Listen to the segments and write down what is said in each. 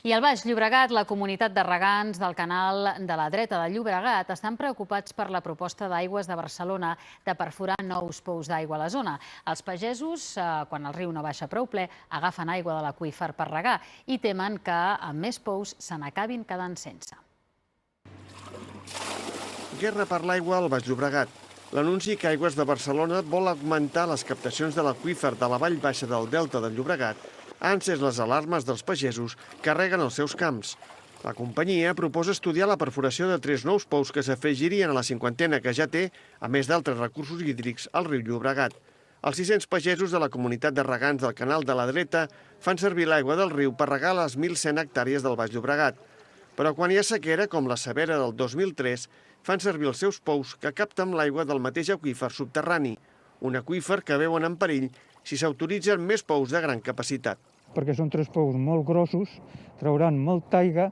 I al Baix Llobregat, la comunitat de regants del canal de la dreta de Llobregat estan preocupats per la proposta d'Aigües de Barcelona de perforar nous pous d'aigua a la zona. Els pagesos, quan el riu no baixa prou ple, agafen aigua de l'aqüífer per regar i temen que amb més pous se n'acabin quedant sense. Guerra per l'aigua al Baix Llobregat. L'anunci que Aigües de Barcelona vol augmentar les captacions de l'aqüífer de la vall baixa del delta del Llobregat ha encès les alarmes dels pagesos que reguen els seus camps. La companyia proposa estudiar la perforació de 3 nous pous que s'afegirien a la 50ena que ja té, a més d'altres recursos hídrics, al riu Llobregat. Els 600 pagesos de la comunitat de regants del canal de la dreta fan servir l'aigua del riu per regar les 1.100 hectàrees del Baix Llobregat. Però quan hi ha sequera, com la severa del 2003, fan servir els seus pous que capten l'aigua del mateix aqüífer subterrani, un aqüífer que veuen en perill si s'autoritzen més pous de gran capacitat. Perquè són 3 pous molt grossos, trauran molta aigua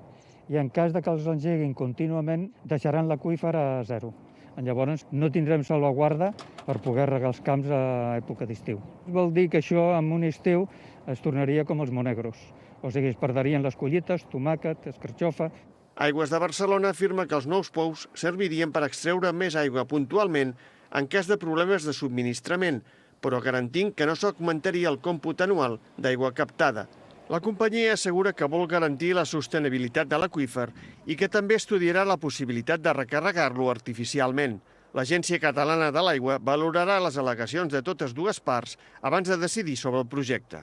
i en cas de que els engeguin contínuament deixaran l'aqüífer a zero. Llavors no tindrem salvaguarda per poder regar els camps a època d'estiu. Vol dir que això en un estiu es tornaria com els monegros, o sigui, es perdrien les collites, tomàquet, escarxofa. Aigües de Barcelona afirma que els nous pous servirien per extreure més aigua puntualment en cas de problemes de subministrament, però garantint que no s'augmentaria el còmput anual d'aigua captada. La companyia assegura que vol garantir la sostenibilitat de l'aqüífer i que també estudiarà la possibilitat de recarregar-lo artificialment. L'Agència Catalana de l'Aigua valorarà les al·legacions de totes dues parts abans de decidir sobre el projecte.